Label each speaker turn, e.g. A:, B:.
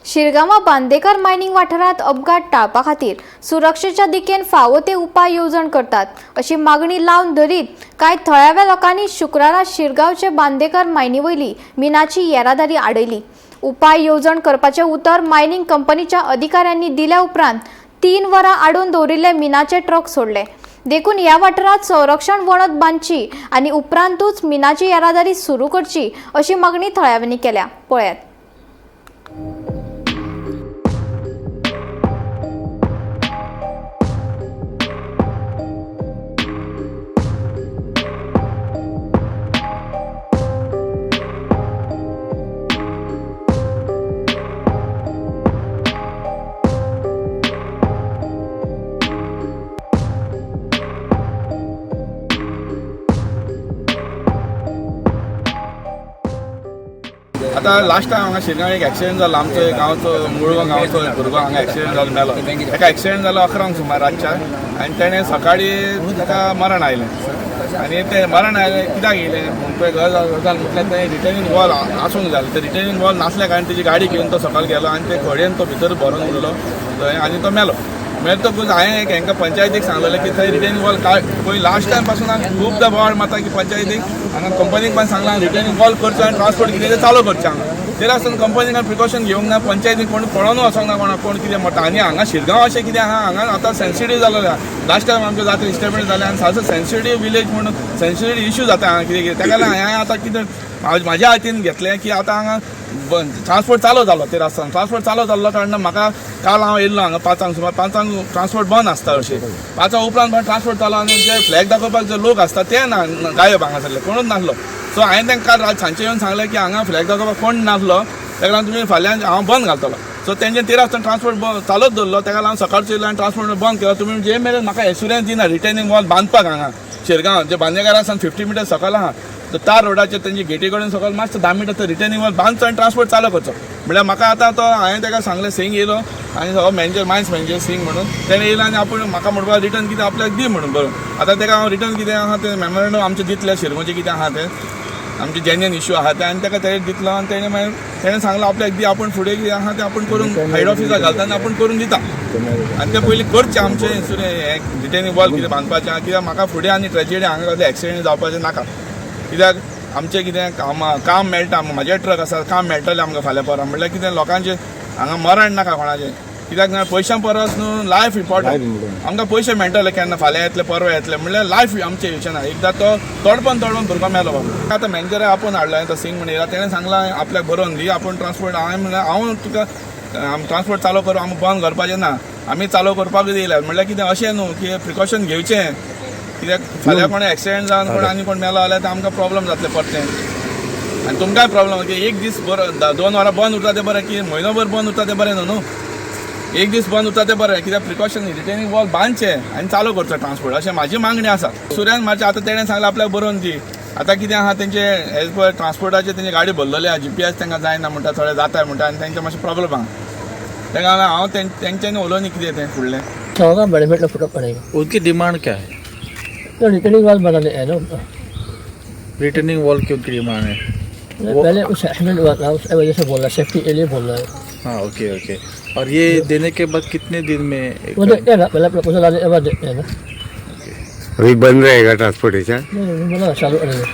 A: शिरगांवा Bandekar mining वाठारात अपघात टाळपा खातीर सुरक्षेच्या दिकेन फावो ते उपाय येवजण करतात अशी मागणी लावन धरीत कांय थळाव्या लोकांनी शुक्रारा शिरगांवचे बांदेकर मायनी वयली मिनाची येरादारी आडयली। उपाय येवजण करपाचे उतर मायनिंग कंपनीच्या अधिकाऱ्यांनी दिल्या उपरांत 3 वरां आडून दवरिल्ले मिनाचे ट्रक सोडले। देखून ह्या वाठारात संरक्षण वणत बांदची आनी उपरांतूच मिनाची येरादारी सुरू करची अशी मागणी थळाव्यांनी केल्या। पळयात।
B: आता लास्ट टाइम हांगा शिरगांव एक एक्सिडेंट जालो। आमचो गांवचो मुळगांव गांवचो भुरगो हांगा एक्सिडेंट जालो मेलो। ताका एक्सिडेंट जालो 11 सुमार रातच्या आनी तेणें सकाळीं ताका मरण आयलें आनी तें मरण आयलें कित्याक येयलें म्हणून गजाल म्हटल्यार तें रिटर्निंग वॉल आसूंक जाय। तें रिटर्निंग वॉल नासल्या कारण तेजी गाडी घेवन तो सकयल गेलो आनी ते खडयेन तो भितर भरून उरलो थंय आनी तो मेलो। मेळटकूच हांवें हांकां पंचायतीक सांगलेलें की थंय रिटर्निंग वॉल पळय लास्ट टायम पासून हांवें खूबदां बोवाळ मारता की पंचायतीक हांगा कंपनीक पण सांगलां रिटर्निंग वॉल करचो आनी ट्रान्सपोर्ट कितें तें चालू करचें हांगा। तें आसून कंपनीन प्रिकॉशन घेवंक ना, पंचायतीक कोण पळोवन वचोंक ना कोणाक कोण कितें म्हणटा। आनी हांगा शिरगांव अशें कितें आहा हांगा आतां सेन्सिटीव जालेलें आहा। लास्ट टायम आमच्या जात्रे इस्टेबलीश जालें आनी सारको सेन्सिटीव विलेज म्हणून सेन्सिटीव इश्यू जाता हांगा कितें ताका लागून हांवें आतां कितें म्हाज्या हातीन घेतलें की आतां हांगा ट्रान्सपोर्ट चालू जालो ते रस्त्यान। ट्रान्सपोर्ट चालू जाल्लो कारणान म्हाका काल हांव येयल्लो हांगा 5 सुमार 5 ट्रान्सपोर्ट बंद आसता अशें 5 उपरांत पण ट्रान्सपोर्ट चालू आनी जे फ्लॅग दाखोवपाक जे लोक आसता ते ना गायब हांगासरले कोणूच नासलो। सो हांवें तांकां काल सांजचे येवन सांगलें की हांगा फ्लॅग दाखोवपाक कोण नासलो ताका लागून तुमी फाल्यां हांव बंद घालतलो। सो तेंचे 13 ट्रान्सपोर्ट चालूच दवरलो ताका लागून सकाळचो येयलो आनी ट्रान्सपोर्ट बंद केलो। तुमी जे मेरेन म्हाका एश्युरन्स दिना रिटर्निंग वॉल बांदपाक हांगा शिरगांव जे बांदेकारा सावन 50 मिटर सकयल आहा तर तार रोडाचेर तेंची गेटी कडेन सकयल मातशें 10 मिटर रिटर्निंग वॉल बांदचो आनी ट्रान्सपोर्ट चालू करचो म्हळ्यार म्हाका आतां तो हांवें ताका सांगलें सिंग येयलो आनी सगळो मॅनेजर मायन्स मॅनेजर सिंग म्हणून तेणें येयलो आनी आपूण म्हाका म्हणपाक रिटर्न कितें आपल्याक दी म्हणून बरोवन आतां ताका हांव रिटर्न कितें आहा तें मेमोरेंडम आमचें दितलें शिरगांवचें कितें आहा तें आमचे जेन्युइन इश्यू आहा ते आनी ताका तें दितलो आनी तेणें मागीर तेणें सांगलें आपल्याक दी आपूण फुडें कितें आहा तें आपूण करून हेड ऑफिसाक घालता आनी आपूण करून दिता आनी तें पयलीं करचें आमचें हें रिटर्निंग वॉल कितें बांदपाचें कित्याक म्हाका फुडें आनी ट्रेजेडी हांगा कसलें एक्सिडेंट जावपाचें नाका। कित्याक आमचें कितें काम मेळटा म्हाजे ट्रक आसा काम मेळटलें आमकां फाल्यां परवां म्हणल्यार कितें लोकांचें हांगा मरण नाका कोणाचें कित्याक पयशां परस न्हू लायफ इम्पॉर्टंट। आमकां पयशे मेळटले केन्ना फाल्यां येतले परवां येतले म्हणल्यार लायफ आमचें हेचें ना। एकदां तो तोडपण भुरगो मेलो बाबा आतां मॅनेजर आपूण हाडलो हांवें तो सिंग म्हणून येयला तेणें सांगलां आपल्याक बरोवन दी आपूण ट्रान्सपोर्ट हांवें म्हणल्यार हांव तुका ट्रान्सपोर्ट चालू करूं आमी बंद करपाचें ना आमी चालू करपाकूच येयल्यात म्हणल्यार कितें अशें न्हू की प्रिकॉशन घेवचें कित्याक फाल्यां कोण एक्सिडेंट जावन कोण आनी कोण मेलो जाल्यार आमकां प्रॉब्लम जातलें परतें आनी तुमकांय प्रॉब्लम की एक दीस बरो 2 वरां बंद उरता तें बरें की म्हयनोभर बंद उरता तें बरें न्हू एक दीस बंद उरता तें बरें कित्याक प्रिकॉशन रिटर्निंग वॉल बांदचें आनी चालू करचो ट्रान्सपोर्ट अशें म्हाजी मागणी आसा। सुर्यान मातशें आतां तेणें सांगलें आपल्याक बरोवन दी आतां कितें आहा तेंचे एज पर ट्रान्सपोर्टाचे तेंची गाडी भरलेली आहा GPS तांकां जायना म्हणटा थोडे जाता म्हणटा आनी तेंचे मातशें प्रॉब्लम आहा ताका लागून हांव तेंच्यांनी उलोवनी कितें तें फुडलें
C: होगा बेनिफिट फुटक पड़ेगा।
D: उनकी डिमांड क्या है?
C: तो रिटर्निंग वॉल बनाने है ना
D: रिटर्निंग वॉल की उनकी डिमांड है?
C: पहले उस एक्सीडेंट हुआ था उस वजह से बोल रहा है सेफ्टी के लिए बोल रहा है।
D: हाँ ओके ओके। और ये देने के बाद कितने दिन में
C: वो देखते हैं ना पहले प्रपोजल आने के बाद देखते हैं ना।
E: अभी बंद रहेगा ट्रांसपोर्टेशन
C: नहीं बोला चालू रहेगा।